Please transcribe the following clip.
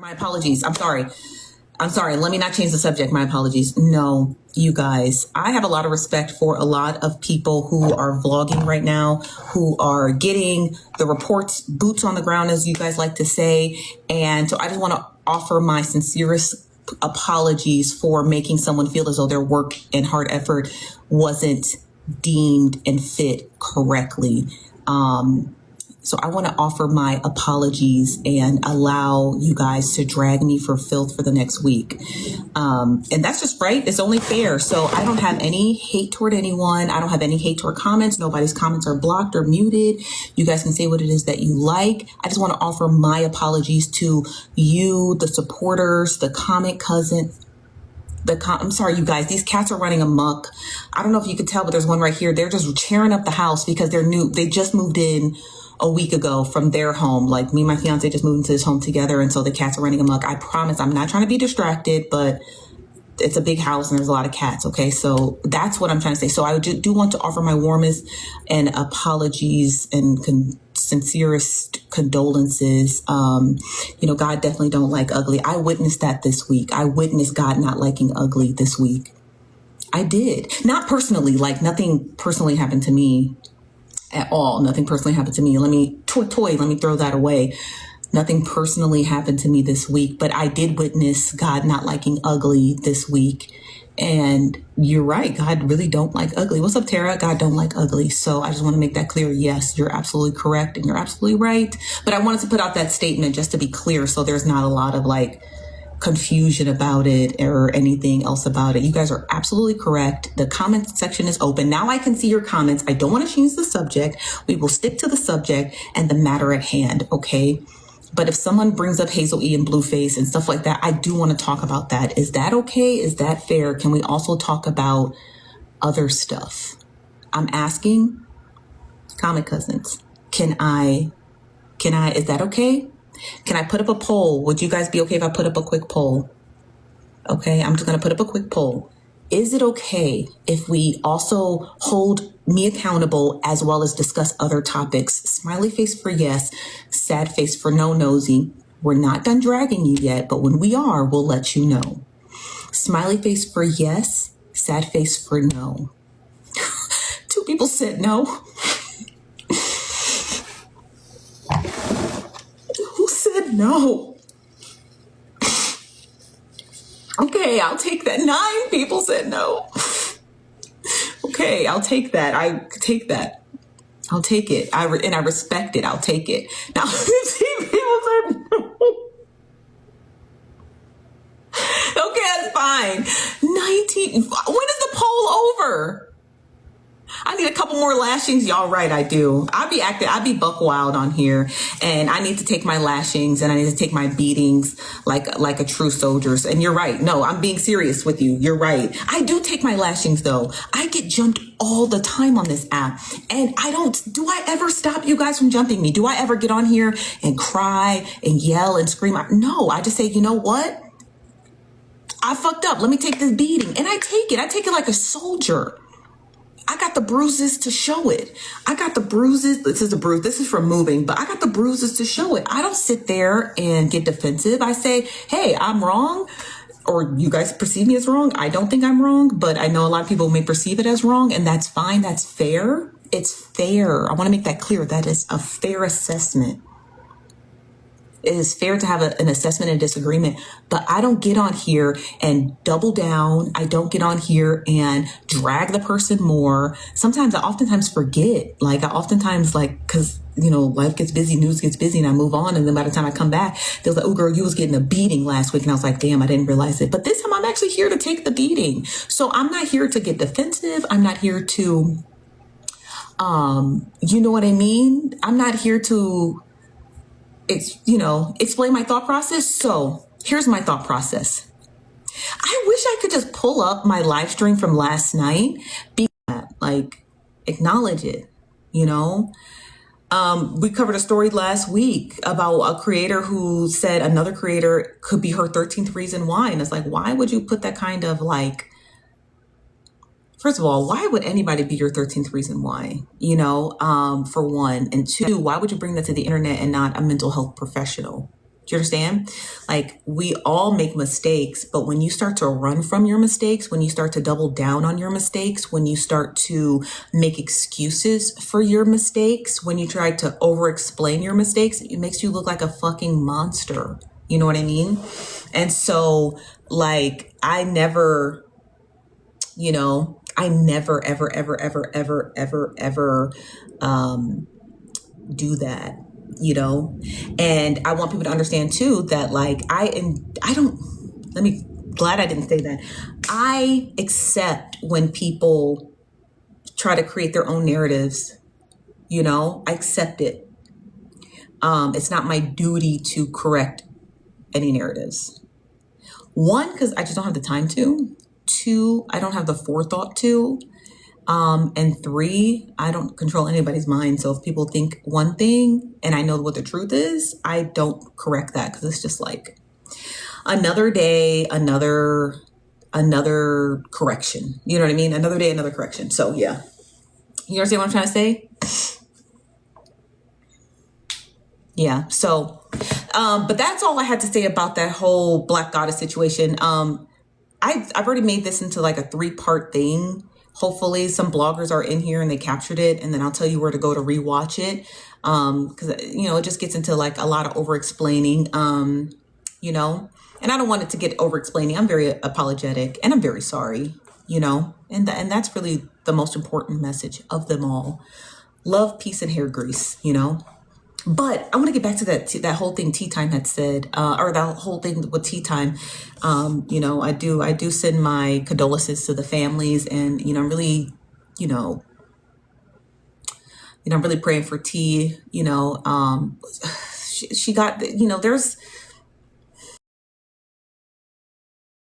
My apologies. I'm sorry. I'm sorry. Let me not change the subject. My apologies. No, you guys, I have a lot of respect for a lot of people who are vlogging right now, who are getting the reports, boots on the ground, as you guys like to say. And so I just want to offer my sincerest apologies for making someone feel as though their work and hard effort wasn't deemed and fit correctly. So I want to offer my apologies and allow you guys to drag me for filth for the next week. And that's just right. It's only fair. So I don't have any hate toward anyone. I don't have any hate toward comments. Nobody's comments are blocked or muted. You guys can say what it is that you like. I just want to offer my apologies to you, the supporters, the comment cousin. I'm sorry, you guys, these cats are running amok. I don't know if you could tell, but there's one right here. They're just tearing up the house because they're new. They just moved in a week ago from their home. Like me and my fiance just moved into this home together. And so the cats are running amok. I promise I'm not trying to be distracted, but it's a big house and there's a lot of cats. Okay. So that's what I'm trying to say. So I do want to offer my warmest and apologies and sincerest condolences. God definitely don't like ugly. I witnessed that this week. I witnessed God not liking ugly this week. I did. Not personally, like nothing personally happened to me at all. Nothing personally happened to me. Let me throw that away. Nothing personally happened to me this week, but I did witness God not liking ugly this week. And you're right. God really don't like ugly. What's up, Tara? God don't like ugly. So I just want to make that clear. Yes, you're absolutely correct and you're absolutely right. But I wanted to put out that statement just to be clear. So there's not a lot of like confusion about it or anything else about it. You guys are absolutely correct. The comment section is open. Now I can see your comments. I don't want to change the subject. We will stick to the subject and the matter at hand. Okay. But if someone brings up Hazel E and Blueface and stuff like that, I do want to talk about that. Is that okay? Is that fair? Can we also talk about other stuff? I'm asking comment cousins. Is that okay? Can I put up a poll? Would you guys be okay if I put up a quick poll? Okay, I'm just going to put up a quick poll. Is it okay if we also hold me accountable as well as discuss other topics? Smiley face for yes, sad face for no, Nosy. We're not done dragging you yet, but when we are, we'll let you know. Smiley face for yes, sad face for no. 2 people said no. Who said no? Okay, I'll take that. 9 people said no. Okay, I'll take that. I take that. I'll take it. I respect it. I'll take it. Now, 15 people said no. Okay, that's fine. 19. When is the poll over? I need a couple more lashings. Y'all right, I do. I'd be buck wild on here. And I need to take my lashings and I need to take my beatings like a true soldier. And you're right. No, I'm being serious with you. You're right. I do take my lashings though. I get jumped all the time on this app. And do I ever stop you guys from jumping me? Do I ever get on here and cry and yell and scream? No, I just say, you know what? I fucked up. Let me take this beating. And I take it. I take it like a soldier. I got the bruises to show it. I got the bruises. This is a bruise. This is from moving, but I got the bruises to show it. I don't sit there and get defensive. I say, hey, I'm wrong. Or you guys perceive me as wrong. I don't think I'm wrong, but I know a lot of people may perceive it as wrong, and that's fine. That's fair. It's fair. I want to make that clear. That is a fair assessment. It is fair to have an assessment and disagreement, but I don't get on here and double down. I don't get on here and drag the person more. I oftentimes forget. Cause life gets busy, news gets busy, and I move on. And then by the time I come back, they're like, oh girl, you was getting a beating last week. And I was like, damn, I didn't realize it. But this time I'm actually here to take the beating. So I'm not here to get defensive. I'm not here to, you know what I mean? I'm not here to, explain my thought process. So here's my thought process. I wish I could just pull up my live stream from last night, acknowledge it, we covered a story last week about a creator who said another creator could be her 13th reason why. And it's like, why would you put that kind of first of all, why would anybody be your 13th reason why? For one. And 2, why would you bring that to the internet and not a mental health professional? Do you understand? Like, we all make mistakes, but when you start to run from your mistakes, when you start to double down on your mistakes, when you start to make excuses for your mistakes, when you try to over explain your mistakes, it makes you look like a fucking monster. You know what I mean? And so, like, I never, ever, ever, ever, ever, ever, ever do that, and I want people to understand too that, like, I don't, glad I didn't say that. I accept when people try to create their own narratives, I accept it. It's not my duty to correct any narratives. One, because I just don't have the time to. Two, I don't have the forethought to. And three, I don't control anybody's mind. So if people think one thing and I know what the truth is, I don't correct that, because it's just like another day, another correction. You know what I mean? Another day, another correction. So yeah. You understand what I'm trying to say? Yeah. So, but that's all I had to say about that whole Black Goddess situation. I've already made this into like a 3-part thing. Hopefully some bloggers are in here and they captured it, and then I'll tell you where to go to rewatch it. Because, it just gets into like a lot of over explaining, and I don't want it to get over explaining. I'm very apologetic and I'm very sorry, and that's really the most important message of them all. Love, peace, and hair grease, But I want to get back to that whole thing Tea Time had said, or that whole thing with Tea Time. I do send my condolences to the families, and I'm really, I'm really praying for Tea. She got,